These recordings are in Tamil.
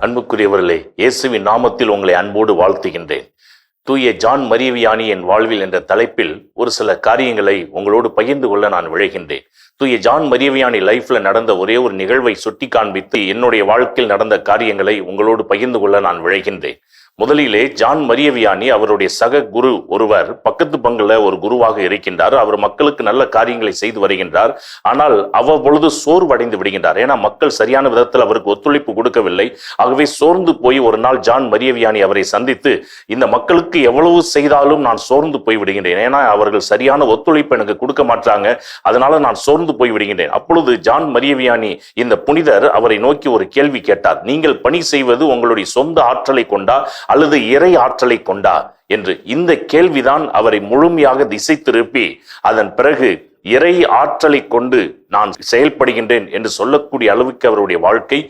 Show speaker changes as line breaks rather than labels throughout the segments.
அன்புக்குரியவர்களே, இயேசுவின் நாமத்தில் உங்களை அன்போடு வாழ்த்துகின்றேன். தூய ஜான் மரிய வியானி என் வாழ்வில் என்ற தலைப்பில் ஒரு சில காரியங்களை உங்களோடு பகிர்ந்து கொள்ள நான் விழைகின்றேன். தூய ஜான் மரிய வியானி லைஃப்ல நடந்த ஒரே ஒரு நிகழ்வை சுட்டி காண்பித்து என்னுடைய வாழ்க்கையில் நடந்த காரியங்களை உங்களோடு பகிர்ந்து கொள்ள நான் விழைகின்றேன். முதலிலே ஜான் மரிய வியானி அவருடைய சக குரு ஒருவர் பக்கத்து பங்குல ஒரு குருவாக இருக்கின்றார். அவர் மக்களுக்கு நல்ல காரியங்களை செய்து வருகின்றார். ஆனால் அவ்வப்பொழுது சோர்வடைந்து விடுகின்றார். ஏன்னா மக்கள் சரியான விதத்தில் அவருக்கு ஒத்துழைப்பு கொடுக்கவில்லை. ஆகவே சோர்ந்து போய் ஒரு நாள் ஜான் மரிய வியானி அவரை சந்தித்து, இந்த மக்களுக்கு எவ்வளவு செய்தாலும் நான் சோர்ந்து போய் விடுகின்றேன், ஏன்னா அவர்கள் சரியான ஒத்துழைப்பு எனக்கு கொடுக்க மாட்டாங்க, அதனால நான் சோர்ந்து போய் விடுகின்றேன். அப்பொழுது ஜான் மரிய வியானி இந்த புனிதர் அவரை நோக்கி ஒரு கேள்வி கேட்டார். நீங்கள் பணி செய்வது உங்களுடைய சொந்த ஆற்றலை கொண்டா அல்லது இறை ஆற்றலை கொண்டா என்று. இந்த கேள்விதான் அவரை முழுமையாக திசை திருப்பி அதன் பிறகு இறை ஆற்றலை கொண்டு நான் செயல்படுகின்றேன் என்று சொல்லக்கூடிய அளவுக்கு அவருடைய வாழ்க்கை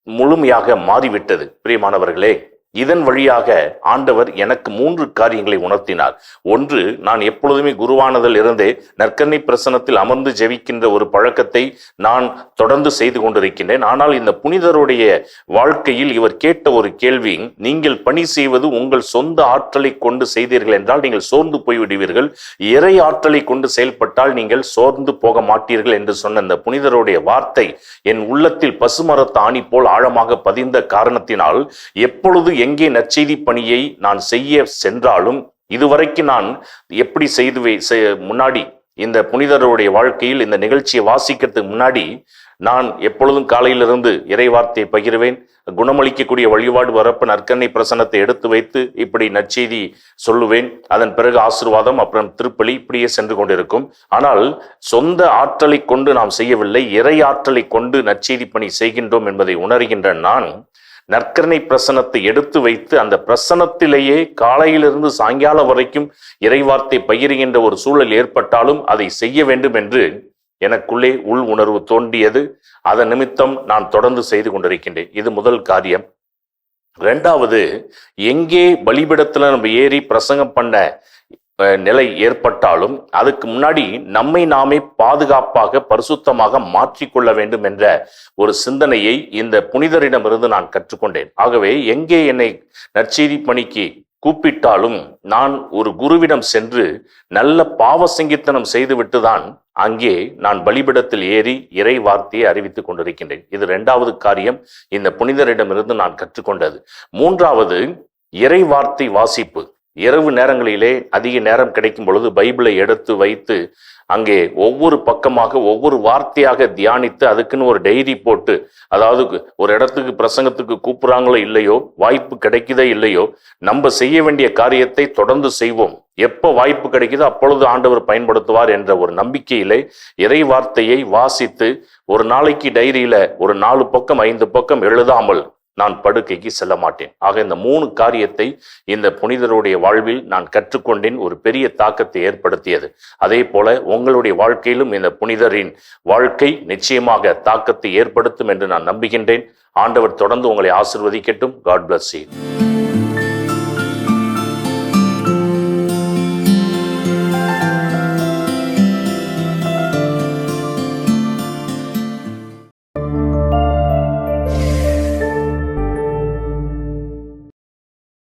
முழுமையாக மாறிவிட்டது. பிரியமானவர்களே, இதன் வழியாக ஆண்டவர் எனக்கு 3 காரியங்களை உணர்த்தினார். ஒன்று, நான் எப்பொழுதுமே குருவானதில் இருந்தே நற்கருணை பிரசன்னத்தில் அமர்ந்து ஜெபிக்கின்ற ஒரு பழக்கத்தை நான் தொடர்ந்து செய்து கொண்டிருக்கின்றேன். ஆனால் இந்த புனிதருடைய வாழ்க்கையில் இவர் கேட்ட ஒரு கேள்வி, நீங்கள் பணி செய்வது உங்கள் சொந்த ஆற்றலை கொண்டு செய்தீர்கள் என்றால் நீங்கள் சோர்ந்து போய்விடுவீர்கள், இறை ஆற்றலை கொண்டு செயல்பட்டால் நீங்கள் சோர்ந்து போக மாட்டீர்கள் என்று சொன்ன இந்த புனிதருடைய வார்த்தை என் உள்ளத்தில் பசுமரத்து ஆணி போல் ஆழமாக பதிந்த காரணத்தினால் எப்பொழுது எங்கே நற்செய்தி பணியை நான் செய்ய சென்றாலும், இதுவரைக்கும் நான் எப்படி முன்னாடி இந்த புனிதருடைய வாழ்க்கையில் இந்த நிகழ்ச்சியை வாசிக்கிறதுக்கு முன்னாடி நான் எப்பொழுதும் காலையிலிருந்து இறை வார்த்தையை பகிர்வேன். குணமளிக்கக்கூடிய வழிபாடு வரப்ப நற்கருணை பிரசன்னத்தை எடுத்து வைத்து இப்படி நற்செய்தி சொல்லுவேன். அதன் பிறகு ஆசீர்வாதம், அப்புறம் திருப்பலி, இப்படியே சென்று கொண்டிருக்கும். ஆனால் சொந்த ஆற்றலை கொண்டு நாம் செய்யவில்லை, இறை ஆற்றலை கொண்டு நற்செய்தி பணி செய்கின்றோம் என்பதை உணர்கின்ற நான் நற்கருணை பிரசன்னத்தை எடுத்து வைத்து அந்த பிரசன்னத்திலேயே காலையிலிருந்து சாயங்காலம் வரைக்கும் இறைவார்த்தை பகிர்கின்ற ஒரு சூழல் ஏற்பட்டாலும் அதை செய்ய வேண்டும் என்று எனக்குள்ளே உள் உணர்வு தோன்றியது. அதன் நிமித்தம் நான் தொடர்ந்து செய்து கொண்டிருக்கின்றேன். இது முதல் காரியம். 2வது, எங்கே பலிபீடத்துல நம்ம ஏறி பிரசங்கம் பண்ண நிலை ஏற்பட்டாலும் அதுக்கு முன்னாடி நம்மை நாமே பாதுகாப்பாக பரிசுத்தமாக மாற்றிக்கொள்ள வேண்டும் என்ற ஒரு சிந்தனையை இந்த புனிதரிடமிருந்து நான் கற்றுக்கொண்டேன். ஆகவே எங்கே என்னை நற்செய்தி பணிக்கு கூப்பிட்டாலும் நான் ஒரு குருவிடம் சென்று நல்ல பாவ சங்கீர்த்தனம் செய்துவிட்டுதான் அங்கே நான் பலிபீடத்தில் ஏறி இறை வார்த்தையை அறிவித்துக் கொண்டிருக்கின்றேன். இது 2வது காரியம் இந்த புனிதரிடமிருந்து நான் கற்றுக்கொண்டது. 3வது, இறை வார்த்தை வாசிப்பு. இரவு நேரங்களிலே அதிக நேரம் கிடைக்கும் பொழுது பைபிளை எடுத்து வைத்து அங்கே ஒவ்வொரு பக்கமாக ஒவ்வொரு வார்த்தையாக தியானித்து அதுக்குன்னு ஒரு டைரி போட்டு, அதாவது ஒரு இடத்துக்கு பிரசங்கத்துக்கு கூப்பிடுறாங்களோ இல்லையோ, வாய்ப்பு கிடைக்குதோ இல்லையோ, நம்ம செய்ய வேண்டிய காரியத்தை தொடர்ந்து செய்வோம். எப்போ வாய்ப்பு கிடைக்குதோ அப்பொழுது ஆண்டவர் பயன்படுத்துவார் என்ற ஒரு நம்பிக்கையிலே இறை வார்த்தையை வாசித்து ஒரு நாளைக்கு டைரியில ஒரு 4 பக்கம் 5 பக்கம் எழுதாமல் நான் படுக்கைக்கு செல்ல மாட்டேன். ஆக இந்த 3 காரியத்தை இந்த புனிதருடைய வாழ்வில் நான் கற்றுக்கொண்டேன். ஒரு பெரிய தாக்கத்தை ஏற்படுத்தியது. அதே போல உங்களுடைய வாழ்க்கையிலும் இந்த புனிதரின் வாழ்க்கை நிச்சயமாக தாக்கத்தை ஏற்படுத்தும் என்று நான் நம்புகின்றேன். ஆண்டவர் தொடர்ந்து உங்களை ஆசீர்வதிக்கட்டும். God bless you.